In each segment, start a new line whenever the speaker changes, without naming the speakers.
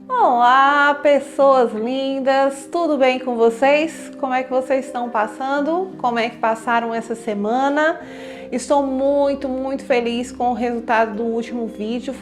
Olá, pessoas lindas, tudo bem com vocês? Como é que vocês estão passando? Como é que passaram essa semana? Estou muito feliz com o resultado do último vídeo.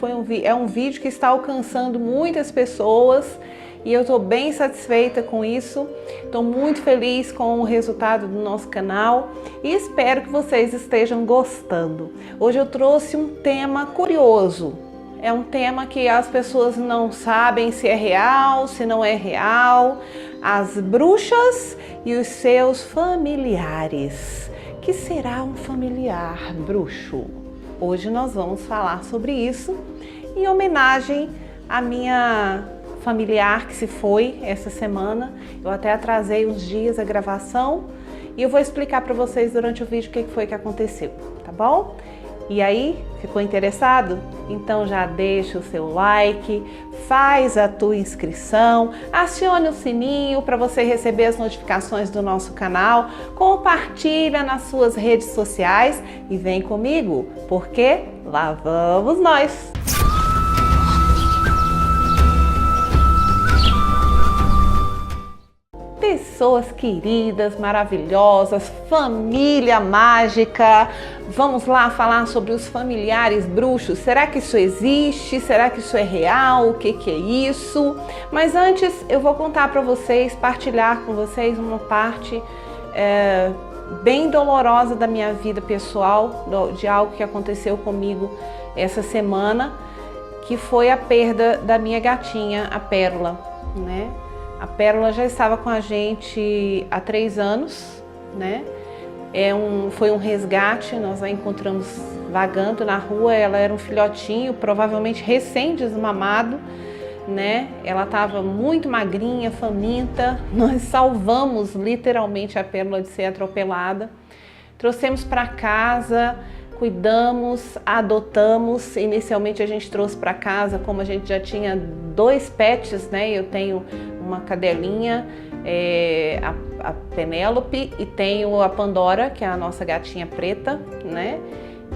É um vídeo que está alcançando muitas pessoas e eu estou bem satisfeita com isso. Estou muito feliz com o resultado do nosso canal e espero que vocês estejam gostando. Hoje eu trouxe um tema curioso. É um tema que as pessoas não sabem se é real, se não é real. As bruxas e os seus familiares. Que será um familiar bruxo? Hoje nós vamos falar sobre isso em homenagem à minha familiar que se foi essa semana. Eu até atrasei uns dias a gravação e eu vou explicar para vocês durante o vídeo o que foi que aconteceu, tá bom? E aí, ficou interessado? Então já deixa o seu like, faz a tua inscrição, acione o sininho para você receber as notificações do nosso canal, compartilha nas suas redes sociais e vem comigo, porque lá vamos nós! Pessoas queridas, maravilhosas, família mágica, vamos lá falar sobre os familiares bruxos. Será que isso existe? Será que isso é real? O que é isso? Mas antes eu vou contar para vocês, partilhar com vocês uma parte bem dolorosa da minha vida pessoal, de algo que aconteceu comigo essa semana, que foi a perda da minha gatinha, a Pérola, né? A Pérola já estava com a gente há 3 anos, né? Foi um resgate, nós a encontramos vagando na rua, ela era um filhotinho, provavelmente recém-desmamado, né? Ela estava muito magrinha, faminta, nós salvamos literalmente a Pérola de ser atropelada, trouxemos para casa, cuidamos, adotamos. Inicialmente a gente trouxe para casa, como a gente já tinha 2 pets, né? Eu tenho uma cadelinha, a Penélope, e tenho a Pandora, que é a nossa gatinha preta, né?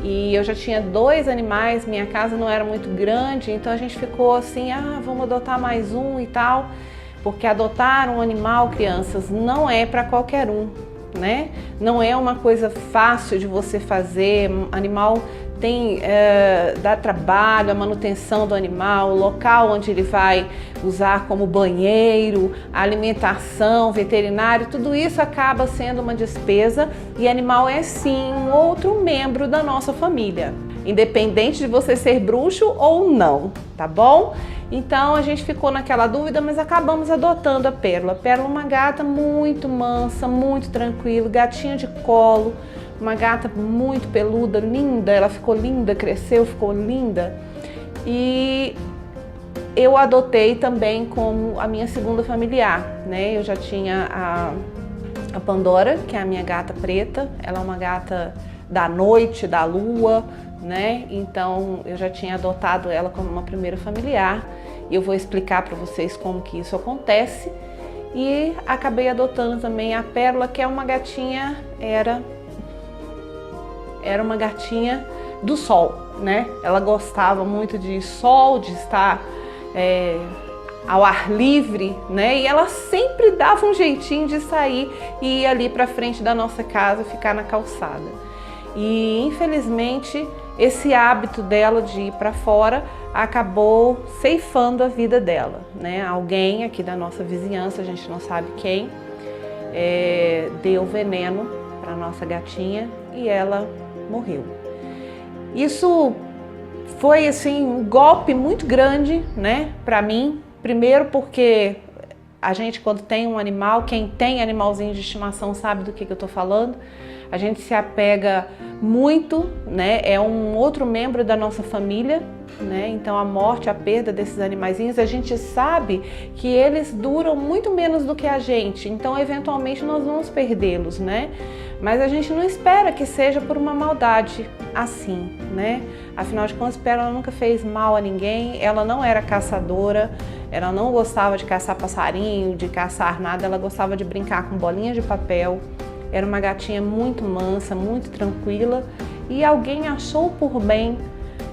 E eu já tinha 2 animais, minha casa não era muito grande, então a gente ficou assim, vamos adotar mais um e tal, porque adotar um animal, crianças, não é para qualquer um, né? Não é uma coisa fácil de você fazer. Animal dá trabalho, a manutenção do animal, o local onde ele vai usar como banheiro, a alimentação, veterinário, tudo isso acaba sendo uma despesa, e animal é sim um outro membro da nossa família, independente de você ser bruxo ou não, tá bom? Então a gente ficou naquela dúvida, mas acabamos adotando a Pérola. A Pérola é uma gata muito mansa, muito tranquila, gatinha de colo, uma gata muito peluda, linda, ela ficou linda, cresceu, ficou linda. E eu adotei também como a minha segunda familiar, né? Eu já tinha a Pandora, que é a minha gata preta, ela é uma gata da noite, da lua, né? Então eu já tinha adotado ela como uma primeira familiar, e eu vou explicar para vocês como que isso acontece. E acabei adotando também a Pérola, que é uma gatinha, era uma gatinha do sol, né? Ela gostava muito de sol, de estar ao ar livre, né? E ela sempre dava um jeitinho de sair e ir ali para frente da nossa casa, ficar na calçada. E infelizmente esse hábito dela de ir para fora acabou ceifando a vida dela, né? Alguém aqui da nossa vizinhança, a gente não sabe quem, deu veneno para nossa gatinha e ela morreu. Isso foi assim um golpe muito grande, né, para mim. Primeiro porque a gente, quando tem um animal, quem tem animalzinho de estimação sabe do que eu tô falando. A gente se apega muito, né? É um outro membro da nossa família, né? Então a morte, a perda desses animaizinhos, a gente sabe que eles duram muito menos do que a gente, então eventualmente nós vamos perdê-los, né? Mas a gente não espera que seja por uma maldade assim, né? Afinal de contas, Pérola nunca fez mal a ninguém, ela não era caçadora, ela não gostava de caçar passarinho, de caçar nada, ela gostava de brincar com bolinhas de papel. Era uma gatinha muito mansa, muito tranquila, e alguém achou por bem,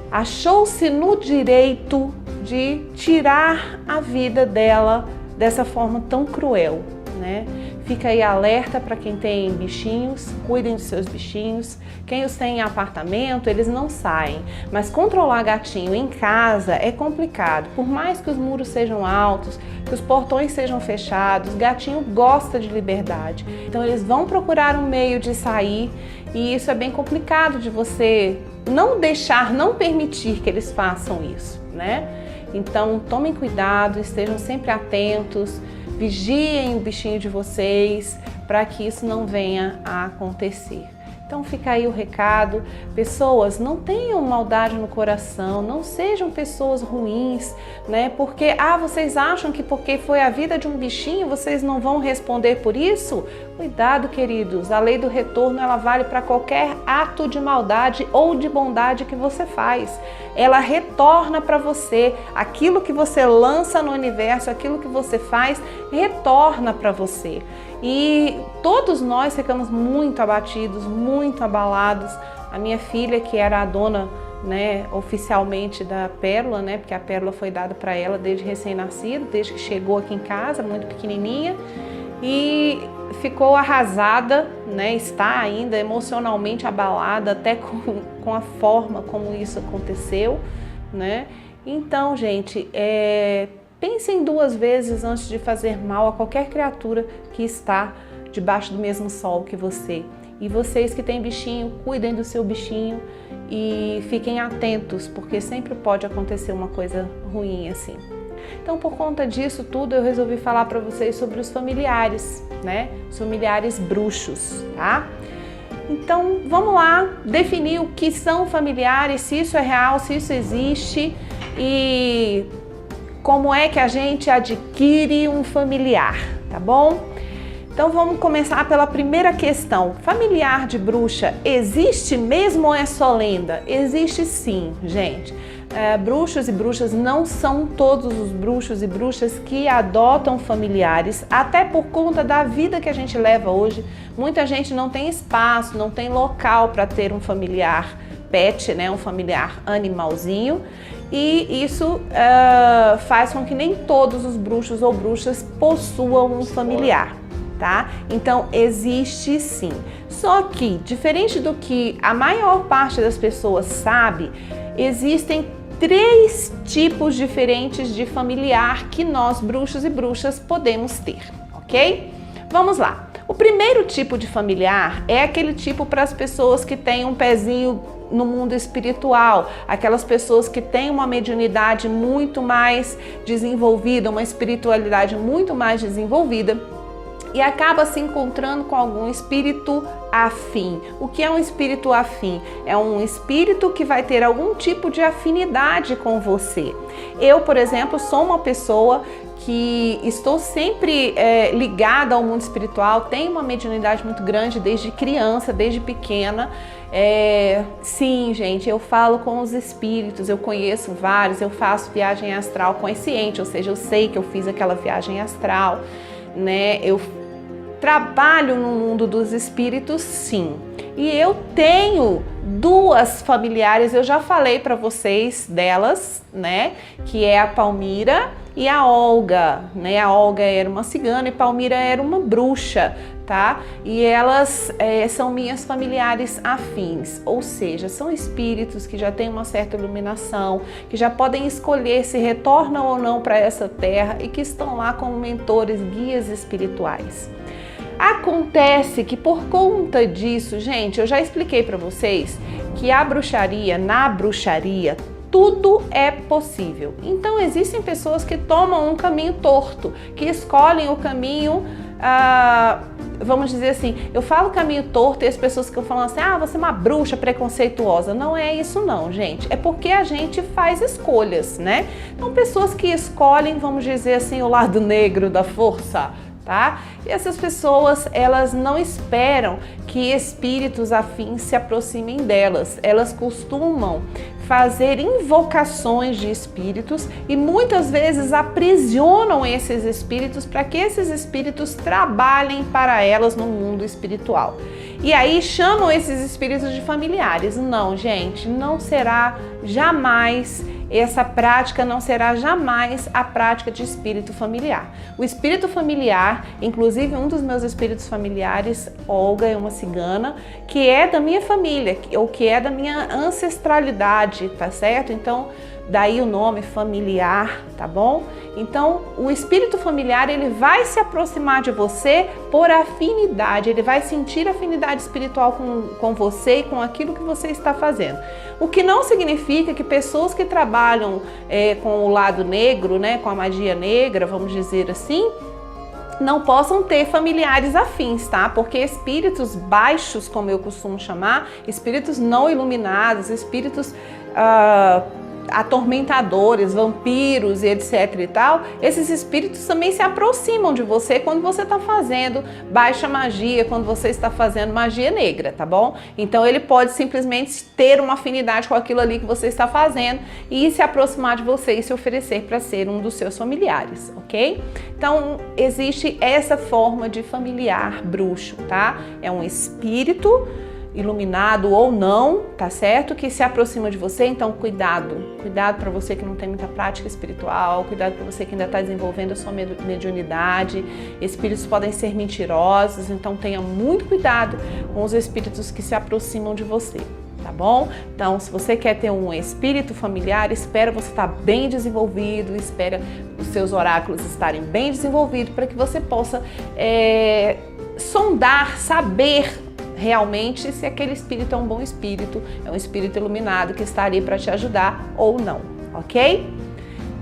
achou-se no direito de tirar a vida dela dessa forma tão cruel, né? Fica aí alerta para quem tem bichinhos, cuidem dos seus bichinhos. Quem os tem em apartamento, eles não saem, mas controlar gatinho em casa é complicado. Por mais que os muros sejam altos, que os portões sejam fechados, gatinho gosta de liberdade. Então eles vão procurar um meio de sair e isso é bem complicado de você não deixar, não permitir que eles façam isso, né? Então tomem cuidado, estejam sempre atentos, vigiem o bichinho de vocês para que isso não venha a acontecer. Então fica aí o recado, pessoas, não tenham maldade no coração, não sejam pessoas ruins, né? Porque, vocês acham que porque foi a vida de um bichinho, vocês não vão responder por isso? Cuidado, queridos, a lei do retorno, ela vale para qualquer ato de maldade ou de bondade que você faz. Ela retorna para você, aquilo que você lança no universo, aquilo que você faz, retorna para você. E todos nós ficamos muito abatidos, muito abalados. A minha filha, que era a dona, né, oficialmente da Pérola, né, porque a Pérola foi dada para ela desde recém-nascido, desde que chegou aqui em casa, muito pequenininha, e ficou arrasada, né, está ainda emocionalmente abalada até com a forma como isso aconteceu, né? Então, gente, pensem duas vezes antes de fazer mal a qualquer criatura que está debaixo do mesmo sol que você. E vocês que têm bichinho, cuidem do seu bichinho e fiquem atentos, porque sempre pode acontecer uma coisa ruim assim. Então, por conta disso tudo, eu resolvi falar para vocês sobre os familiares, né? Os familiares bruxos, tá? Então, vamos lá definir o que são familiares, se isso é real, se isso existe e como é que a gente adquire um familiar, tá bom? Então vamos começar pela primeira questão. Familiar de bruxa existe mesmo ou é só lenda? Existe sim, gente. Bruxos e bruxas, não são todos os bruxos e bruxas que adotam familiares, até por conta da vida que a gente leva hoje. Muita gente não tem espaço, não tem local para ter um familiar pet, né, um familiar animalzinho, e isso faz com que nem todos os bruxos ou bruxas possuam um familiar, tá? Então existe sim. Só que, diferente do que a maior parte das pessoas sabe, existem 3 tipos diferentes de familiar que nós, bruxos e bruxas, podemos ter, ok? Vamos lá. O primeiro tipo de familiar é aquele tipo para as pessoas que têm um pezinho no mundo espiritual, aquelas pessoas que têm uma mediunidade muito mais desenvolvida, uma espiritualidade muito mais desenvolvida e acaba se encontrando com algum espírito afim. O que é um espírito afim? É um espírito que vai ter algum tipo de afinidade com você. Eu, por exemplo, sou uma pessoa que estou sempre ligada ao mundo espiritual, tenho uma mediunidade muito grande desde criança, desde pequena. Sim, gente, eu falo com os espíritos, eu conheço vários, eu faço viagem astral consciente, ou seja, eu sei que eu fiz aquela viagem astral, né? Eu trabalho no mundo dos espíritos, sim. E eu tenho 2 familiares, eu já falei para vocês delas, né? Que é a Palmira e a Olga, né? A Olga era uma cigana e Palmira era uma bruxa, tá? E elas são minhas familiares afins, ou seja, são espíritos que já têm uma certa iluminação, que já podem escolher se retornam ou não para essa terra e que estão lá como mentores, guias espirituais. Acontece que por conta disso, gente, eu já expliquei para vocês que na bruxaria, tudo é possível. Então existem pessoas que tomam um caminho torto, que escolhem o caminho, vamos dizer assim, eu falo caminho torto e as pessoas que falam assim, você é uma bruxa preconceituosa. Não é isso não, gente. É porque a gente faz escolhas, né? Então pessoas que escolhem, vamos dizer assim, o lado negro da força, tá? E essas pessoas, elas não esperam que espíritos afins se aproximem delas. Elas costumam fazer invocações de espíritos e muitas vezes aprisionam esses espíritos para que esses espíritos trabalhem para elas no mundo espiritual. E aí chamam esses espíritos de familiares. Não, gente, não será jamais essa prática não será jamais a prática de espírito familiar. O espírito familiar, inclusive um dos meus espíritos familiares, Olga, é uma cigana, que é da minha família, ou que é da minha ancestralidade, tá certo? Então, daí o nome familiar, tá bom? Então, o espírito familiar, ele vai se aproximar de você por afinidade, ele vai sentir afinidade espiritual com você e com aquilo que você está fazendo. O que não significa que pessoas que trabalham com o lado negro, né, com a magia negra, vamos dizer assim, não possam ter familiares afins, tá? Porque espíritos baixos, como eu costumo chamar, espíritos não iluminados, espíritos atormentadores, vampiros e etc e tal, esses espíritos também se aproximam de você quando você está fazendo baixa magia, quando você está fazendo magia negra, tá bom? Então ele pode simplesmente ter uma afinidade com aquilo ali que você está fazendo e se aproximar de você e se oferecer para ser um dos seus familiares, ok? Então existe essa forma de familiar bruxo, tá? É um espírito iluminado ou não, tá certo? Que se aproxima de você, então cuidado para você que não tem muita prática espiritual, cuidado para você que ainda está desenvolvendo a sua mediunidade. Espíritos podem ser mentirosos, então tenha muito cuidado com os espíritos que se aproximam de você, tá bom? Então, se você quer ter um espírito familiar, espera você estar bem desenvolvido, espera os seus oráculos estarem bem desenvolvidos para que você possa sondar, saber realmente se aquele espírito é um bom espírito, é um espírito iluminado que está ali para te ajudar ou não, ok?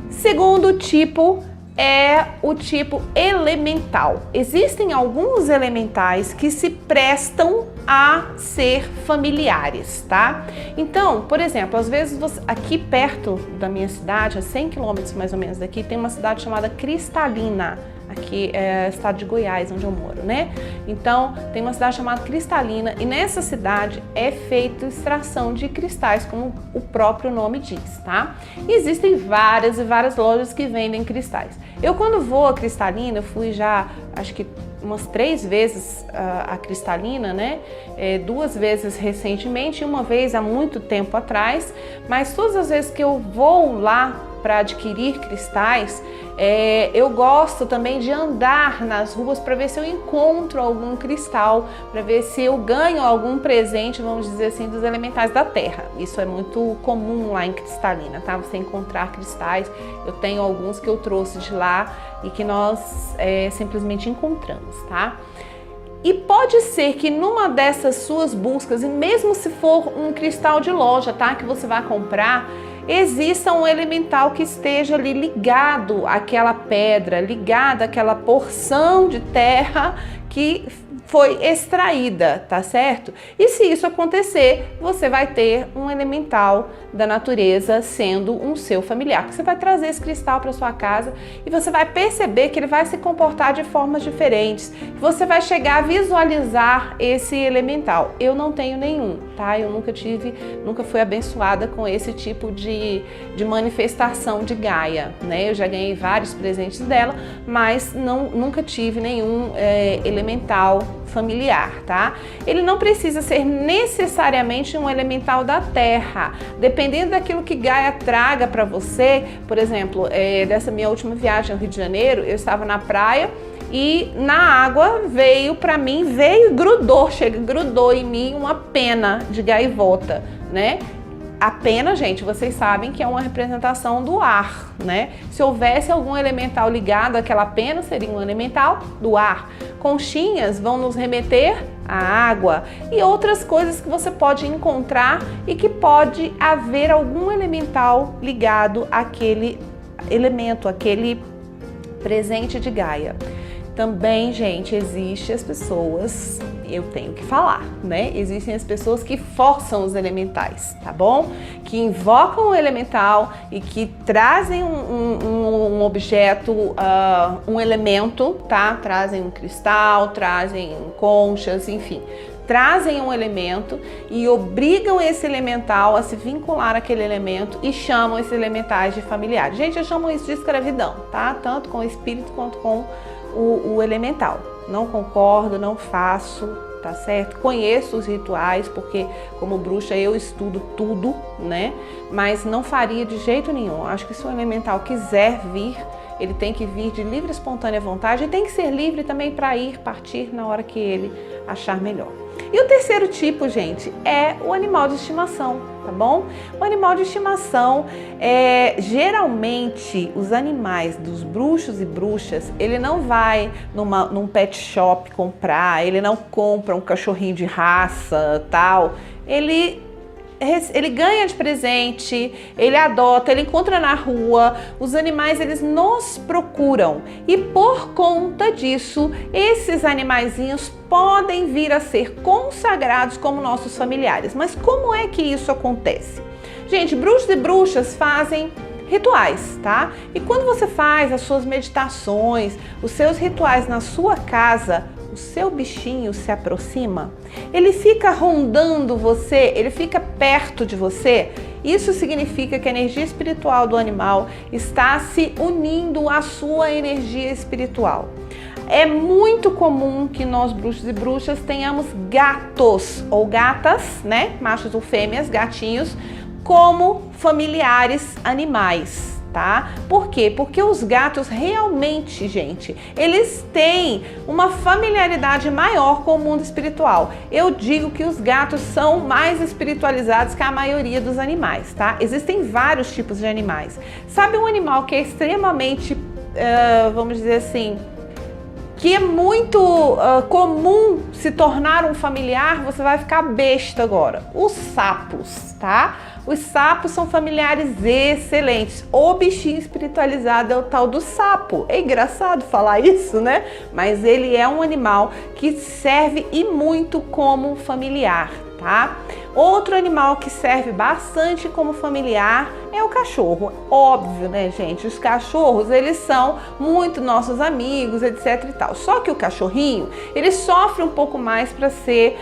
Segundo tipo é o tipo elemental. Existem alguns elementais que se prestam a ser familiares, tá? Então, por exemplo, às vezes aqui perto da minha cidade, a 100 quilômetros mais ou menos daqui, tem uma cidade chamada Cristalina. Aqui é o estado de Goiás, onde eu moro, né? Então, tem uma cidade chamada Cristalina e nessa cidade é feita extração de cristais, como o próprio nome diz, tá? E existem várias e várias lojas que vendem cristais. Eu, quando vou a Cristalina, eu fui já, acho que umas 3 vezes a Cristalina, né? 2 vezes recentemente e uma vez há muito tempo atrás, mas todas as vezes que eu vou lá para adquirir cristais, eu gosto também de andar nas ruas para ver se eu encontro algum cristal, para ver se eu ganho algum presente, vamos dizer assim, dos elementais da terra. Isso é muito comum lá em Cristalina, tá? Você encontrar cristais. Eu tenho alguns que eu trouxe de lá e que nós simplesmente encontramos, tá? E pode ser que numa dessas suas buscas, e mesmo se for um cristal de loja, tá? Que você vai comprar, exista um elemental que esteja ali ligado àquela pedra, ligado àquela porção de terra que foi extraída, tá certo? E se isso acontecer, você vai ter um elemental da natureza sendo um seu familiar. Você vai trazer esse cristal para sua casa e você vai perceber que ele vai se comportar de formas diferentes. Você vai chegar a visualizar esse elemental. Eu não tenho nenhum, tá? Eu nunca fui abençoada com esse tipo de manifestação de Gaia, né? Eu já ganhei vários presentes dela, mas nunca tive nenhum elemental familiar, tá? Ele não precisa ser necessariamente um elemental da terra, dependendo daquilo que Gaia traga para você. Por exemplo, dessa minha última viagem ao Rio de Janeiro, eu estava na praia e na água veio e grudou em mim uma pena de gaivota, né? A pena, gente, vocês sabem que é uma representação do ar, né? Se houvesse algum elemental ligado àquela pena, seria um elemental do ar. Conchinhas vão nos remeter à água e outras coisas que você pode encontrar e que pode haver algum elemental ligado àquele elemento, àquele presente de Gaia. Também, gente, existem as pessoas, eu tenho que falar, né? Existem as pessoas que forçam os elementais, tá bom? Que invocam o elemental e que trazem um objeto, um elemento, tá? Trazem um cristal, trazem conchas, enfim. Trazem um elemento e obrigam esse elemental a se vincular àquele elemento e chamam esses elementais de familiares. Gente, eu chamo isso de escravidão, tá? Tanto com o espírito quanto com o elemental. Não concordo, não faço, tá certo? Conheço os rituais, porque como bruxa eu estudo tudo, né? Mas não faria de jeito nenhum. Acho que se o elemental quiser vir, ele tem que vir de livre e espontânea vontade e tem que ser livre também para ir, partir na hora que ele achar melhor. E o terceiro tipo, gente, é o animal de estimação, tá bom? O animal de estimação, geralmente, os animais dos bruxos e bruxas, ele não vai num pet shop comprar, ele não compra um cachorrinho de raça, tal. Ele ganha de presente, ele adota, ele encontra na rua. Os animais, eles nos procuram e por conta disso, esses animaizinhos podem vir a ser consagrados como nossos familiares. Mas como é que isso acontece? Gente, bruxos e bruxas fazem rituais, tá? E quando você faz as suas meditações, os seus rituais na sua casa, o seu bichinho se aproxima, ele fica rondando você, ele fica perto de você. Isso significa que a energia espiritual do animal está se unindo à sua energia espiritual. É muito comum que nós, bruxos e bruxas, tenhamos gatos ou gatas, né? Machos ou fêmeas, gatinhos, como familiares animais. Tá? Por quê? Porque os gatos realmente, gente, eles têm uma familiaridade maior com o mundo espiritual. Eu digo que os gatos são mais espiritualizados que a maioria dos animais, tá? Existem vários tipos de animais. Sabe um animal que é extremamente, vamos dizer assim, que é muito comum se tornar um familiar? Você vai ficar besta agora. Os sapos, tá? Os sapos são familiares excelentes. O bichinho espiritualizado é o tal do sapo. É engraçado falar isso, né? Mas ele é um animal que serve e muito como familiar, tá? Outro animal que serve bastante como familiar é o cachorro. Óbvio, né, gente? Os cachorros, eles são muito nossos amigos, etc e tal. Só que o cachorrinho, ele sofre um pouco mais para ser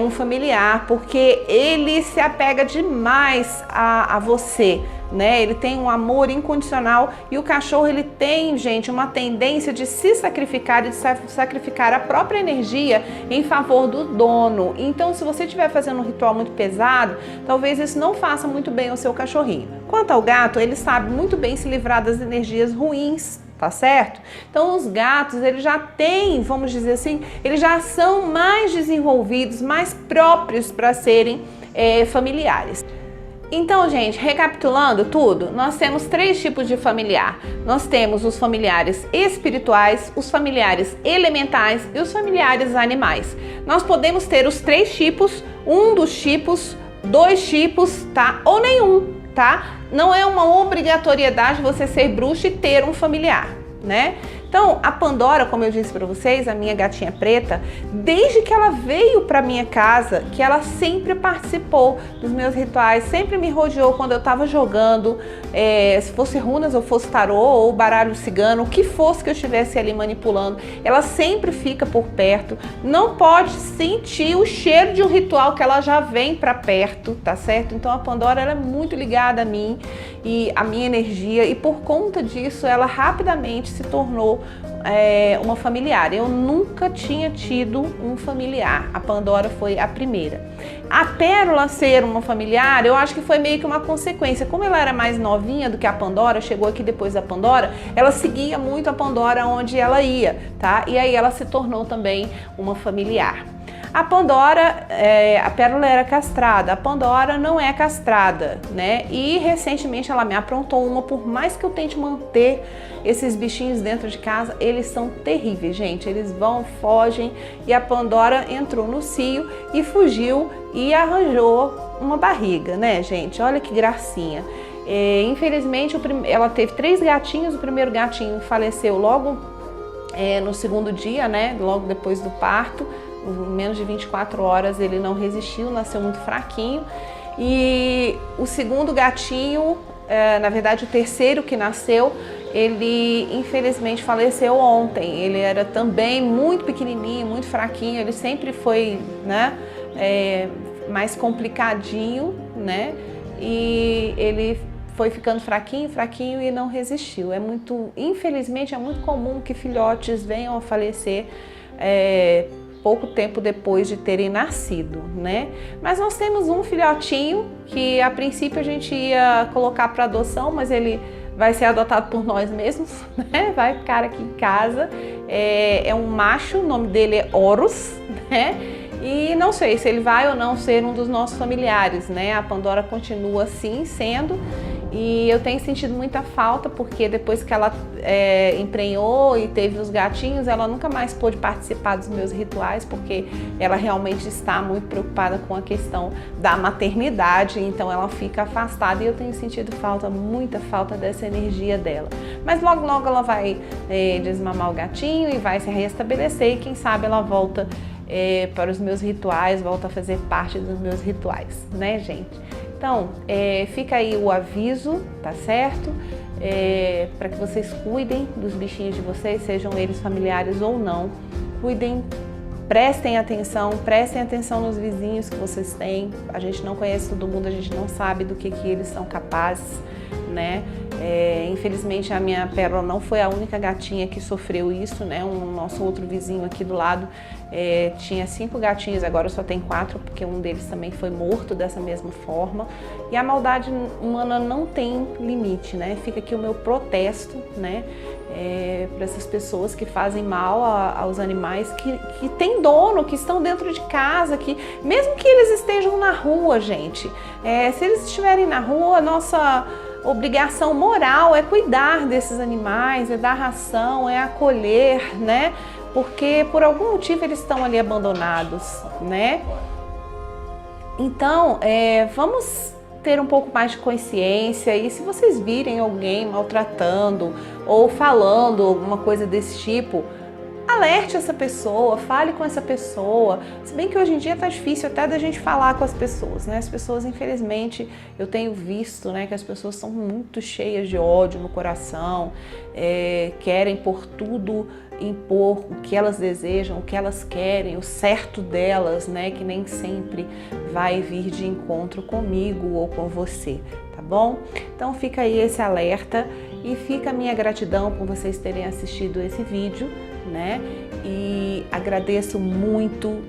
um familiar, porque ele se apega demais a você, né? Ele tem um amor incondicional e o cachorro, ele tem, gente, uma tendência de se sacrificar e de sacrificar a própria energia em favor do dono. Então, se você estiver fazendo um ritual muito pesado, talvez isso não faça muito bem ao seu cachorrinho. Quanto ao gato, ele sabe muito bem se livrar das energias ruins, tá certo? Então os gatos, eles já têm, vamos dizer assim, eles já são mais desenvolvidos, mais próprios para serem familiares. Então, gente, recapitulando tudo, nós temos 3 tipos de familiar. Nós temos os familiares espirituais, os familiares elementais e os familiares animais. Nós podemos ter os 3 tipos, um dos tipos, 2 tipos, tá? Ou nenhum, tá? Não é uma obrigatoriedade você ser bruxa e ter um familiar, né? Então, a Pandora, como eu disse para vocês, a minha gatinha preta, desde que ela veio para minha casa, que ela sempre participou dos meus rituais, sempre me rodeou quando eu estava jogando, se fosse runas ou fosse tarô ou baralho cigano, o que fosse que eu estivesse ali manipulando, ela sempre fica por perto, não pode sentir o cheiro de um ritual que ela já vem para perto, tá certo? Então a Pandora, ela é muito ligada a mim e a minha energia, e por conta disso ela rapidamente se tornou uma familiar. Eu nunca tinha tido um familiar, a Pandora foi a primeira. A Pérola ser uma familiar, eu acho que foi meio que uma consequência. Como ela era mais novinha do que a Pandora, chegou aqui depois da Pandora, ela seguia muito a Pandora onde ela ia, tá? E aí ela se tornou também uma familiar. A Pandora, a Pérola era castrada, a Pandora não é castrada, né? E recentemente ela me aprontou uma, por mais que eu tente manter esses bichinhos dentro de casa, eles são terríveis, gente. Eles vão, fogem, e a Pandora entrou no cio e fugiu e arranjou uma barriga, né, gente? Olha que gracinha. Infelizmente, ela teve 3 gatinhos, o primeiro gatinho faleceu logo no segundo dia, né? Logo depois do parto. Em menos de 24 horas ele não resistiu, nasceu muito fraquinho. E o segundo gatinho, na verdade o terceiro que nasceu, ele infelizmente faleceu ontem. Ele era também muito pequenininho, muito fraquinho, ele sempre foi, né, mais complicadinho, né, e ele foi ficando fraquinho, fraquinho e não resistiu. Infelizmente é muito comum que filhotes venham a falecer pouco tempo depois de terem nascido, né? Mas nós temos um filhotinho que a princípio a gente ia colocar para adoção, mas ele vai ser adotado por nós mesmos, né? Vai ficar aqui em casa. É um macho, o nome dele é Horus, né? E não sei se ele vai ou não ser um dos nossos familiares, né? A Pandora continua assim sendo. E eu tenho sentido muita falta porque depois que ela emprenhou e teve os gatinhos, ela nunca mais pôde participar dos meus rituais porque ela realmente está muito preocupada com a questão da maternidade, então ela fica afastada e eu tenho sentido falta, muita falta dessa energia dela. Mas logo logo ela vai desmamar o gatinho e vai se restabelecer e quem sabe ela volta para os meus rituais, volta a fazer parte dos meus rituais, né, gente? Então, fica aí o aviso, tá certo? Para que vocês cuidem dos bichinhos de vocês, sejam eles familiares ou não. Cuidem, prestem atenção nos vizinhos que vocês têm. A gente não conhece todo mundo, a gente não sabe do que eles são capazes, né? Infelizmente a minha Pérola não foi a única gatinha que sofreu isso, né? O nosso outro vizinho aqui do lado tinha 5 gatinhos, agora só tem 4 porque um deles também foi morto dessa mesma forma. E a maldade humana não tem limite, né? Fica aqui o meu protesto, né? Para essas pessoas que fazem mal aos animais que têm dono, que estão dentro de casa, que mesmo que eles estejam na rua, gente, se eles estiverem na rua, nossa obrigação moral é cuidar desses animais, é dar ração, é acolher, né? Porque por algum motivo eles estão ali abandonados, né? Então, vamos ter um pouco mais de consciência e se vocês virem alguém maltratando ou falando alguma coisa desse tipo, alerte essa pessoa, fale com essa pessoa. Se bem que hoje em dia tá difícil até da gente falar com as pessoas, né? As pessoas, infelizmente, eu tenho visto, né, que as pessoas são muito cheias de ódio no coração, querem por tudo impor o que elas desejam, o que elas querem, o certo delas, né, que nem sempre vai vir de encontro comigo ou com você, tá bom? Então fica aí esse alerta e fica a minha gratidão por vocês terem assistido esse vídeo, né? E agradeço muito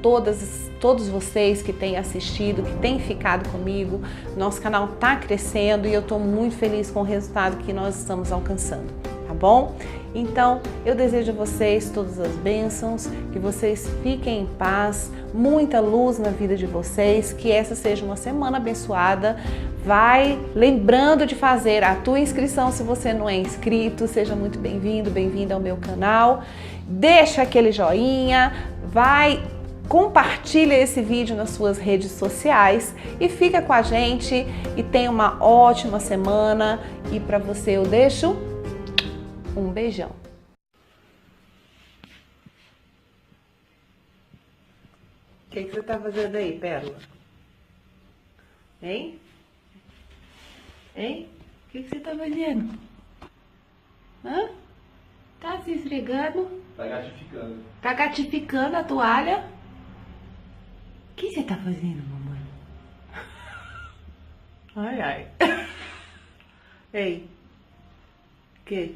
todos vocês que têm assistido, que têm ficado comigo. Nosso canal está crescendo e eu estou muito feliz com o resultado que nós estamos alcançando, tá bom? Então, eu desejo a vocês todas as bênçãos, que vocês fiquem em paz, muita luz na vida de vocês, que essa seja uma semana abençoada. Vai lembrando de fazer a tua inscrição se você não é inscrito, seja muito bem-vindo, bem-vinda ao meu canal. Deixa aquele joinha, compartilha esse vídeo nas suas redes sociais e fica com a gente e tenha uma ótima semana. E para você eu deixo um beijão. O que você tá fazendo aí, Pérola? Hein? Hein? O que você tá fazendo? Hã? Tá se esfregando?
Tá gatificando.
Tá gatificando a toalha? O que você tá fazendo, mamãe? Ai, ai. Ei. O que?